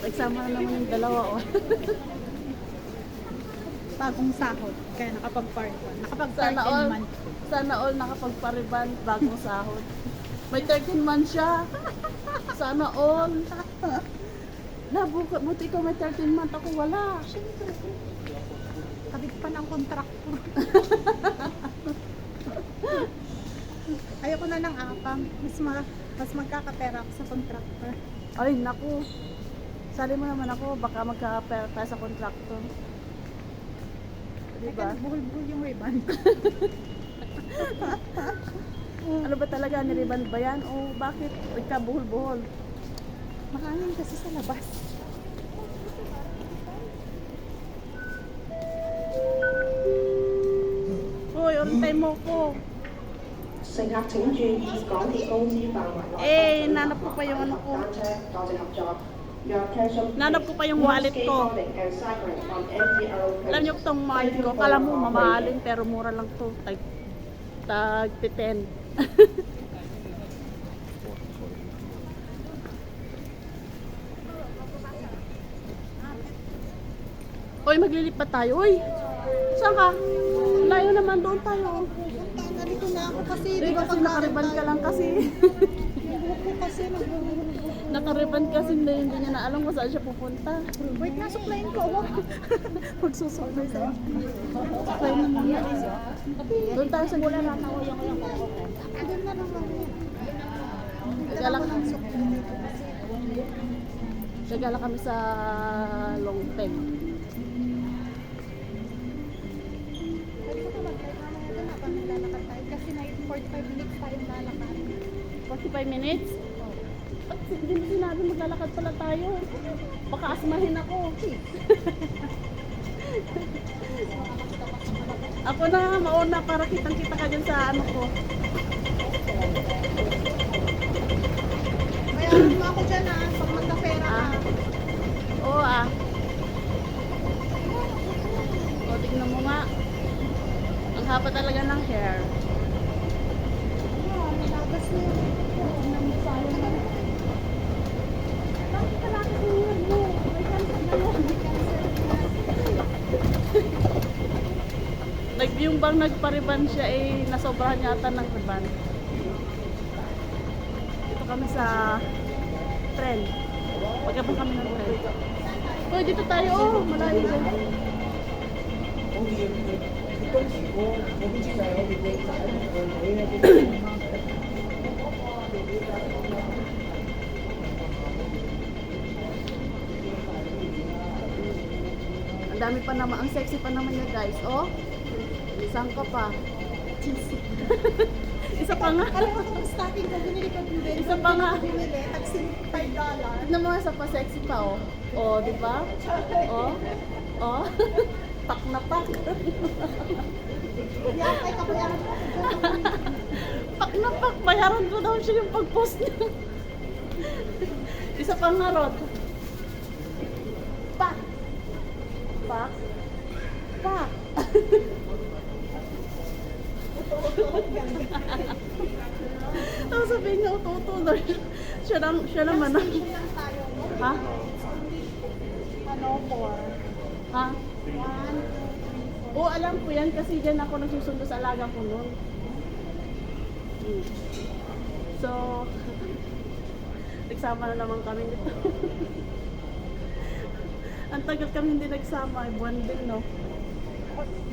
Nagsama na naman yung dalawa, oh. Bagong sahod. Kaya nakapag-pariban. Sana Nakapag-13 all, month. sana all nakapagpariban bagong sahod. May 13 months siya. Sana all. Buti ikaw may 13 months, ako wala. Kabit pa ng kontraktor. Ayoko na ng apam. Mas magkakapera ako sa kontraktor. Ay, naku. Sali mo naman ako, baka magka-pera tayo sa kontraktor. Diba? Teka, buhol-buhol yung ribbon. Ano ba talaga, niriban ba yan? O bakit nagkabuhol-buhol? Mahangin kasi sa labas. Hoy, on time mo ko. 乘客請注意，港鐵公司範圍內 Eh, nanap ko pa yung ano ko. 單車，多謝合作。Your attention please. Nanap ko pa yung wallet ko. Skateboarding and cycling on MTR Alam niyo itong wallet ko, kala mo mamahalin pero mura lang to. Tag 10. Hoy, maglilipat tayo. Hoy, saan ka? Layo naman, doon tayo. Nalito na ako kasi. Hindi kasi nakariban ka lang kasi. Ako kasi Nakariban kasi hindi niya na alam kung saan siya pupunta. Wait, nasuklayin ko. Magsusuklay sa suklay na muna. Doon tayo sa gula lang. Doon na lang ako. Nagala Ang suklay nito. Nagala kami sa long pen. Pwede ko ba mag-try mamaya doon habang naglalakad tayo? Kasi na 45 minutes tayong lalakad. 45 minutes? Ba't hindi mo sinabi maglalakad pala tayo? Baka asmahin ako. Ako na mauna para kitang-kita ka dyan sa ano ko. Bayaran mo ako dyan pag magkapera ka. Oo ah. O, tignan mo nga. Ang haba talaga ng hair. Nilagas na yun. Tingnan mo sa alam mo. Bakit pala ako yung mo? May cancel na yun. Yung bang nagpariban siya eh, nasobrahan yata ng riban. Dito kami sa tren. Pagkabang kami ng tren. Uy, dito tayo oh, malayo dyan. Ang dami pa naman, ang sexy pa naman niya guys, oh. Isang ka pa. Isa pa nga. Alam mo kung starting ko, binili ko din. Isa pa nga. Binili, taxing $5. Tignan mo, isa pa sexy pa, oh. Oh, di ba? Oh. Oh. Pak na pak. Yan, ay kabayaran ko. Pak na pak. Bayaran ko daw siya yung pag-post niya. Isa pa nga, Rod. Pak. Pak. Pak. Tapos sabihin niya, uto-uto daw siya. Siya naman. Station lang tayo. Ha? Ano, 4. Ha? 1, 2, 3, 4. Oo, alam ko yan kasi dyan ako nagsusundo sa alaga ko noon. So, nagsama na naman kami nito. Ang tagal kami hindi nagsama, ay buwan din, no?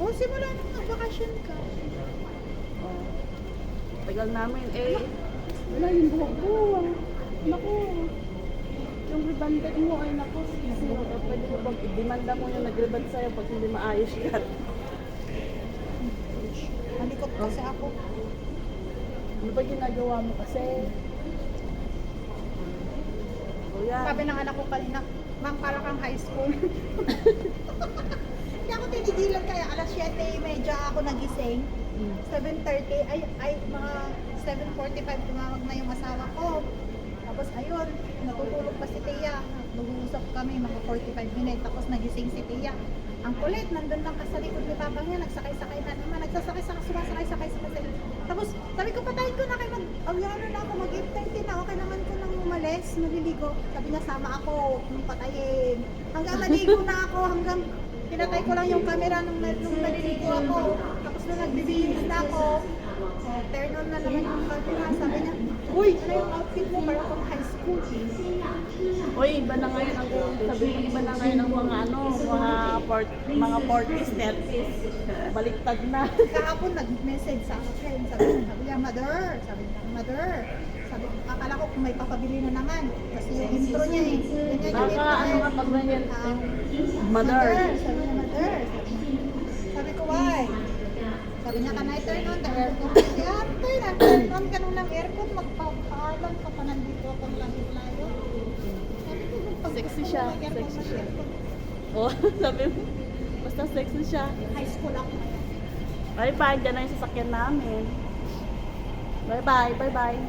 Oh, simula nung nag-vacation ka. Oh. Tagal namin, eh. Wala yung buhok ko. Naku. Yung rebanded mo, ay naku. Pwede mo bang i-demanda mo yung nag-reband sa'yo pag hindi maayos yan. Malikot kasi ako. Ano ba ginagawa mo kasi? O yan. Sabi ng anak ko kanina, Ma'am, para kang high school. Hindi ako tinigilan kaya alas 7:30 ako nagising. 7:30, ay mga 7:45 tumawag na yung asawa ko. Tapos ayun, natutulog pa si Tia. Nag-uusap kami mga 45 minutes, tapos nagising si Tia. Ang kulit, nandun lang ka sa likod ni Papa niya, nagsakay-sakay na naman, sumasakay-sakay. Tapos, sabi ko, patayin ko na kayo, ano na ako, mag-8:30 na, okay naman ko nang umalis, naliligo. Sabi niya, sama ako, nung patayin. Hanggang naligo na ako, hanggang pinatay ko lang yung camera nung naliligo ako. Tapos nung nagbibihis na ako, turn on na naman yung camera. Sabi niya, uy, ano yung outfit mo para pang high school? Uy, iba na ngayon ang sabi mo, iba na ngayon ang mga mga 40s, 30s. Baliktad na. Kahapon nag-message sa akin, sabi niya, mother, sabi ko, akala ko kung may papabili na naman. Kasi yung intro niya eh. Ganyan yung intro Ano eh. nga pag ganyan? Mother, Mother. sabi niya, mother. Sabi ko, why? Sabi niya, can I turn on the aircon? Yan, turn on ka nung ng aircon, magpapaalam ka pa nandito ako layo. Sabi ko, Sexy siya, mag-aircon, sexy siya. mag-aircon. Oh, sabi mo, basta sexy siya. High school ako ngayon. Bye-bye, dyan na yung sasakyan namin. Bye-bye, bye-bye.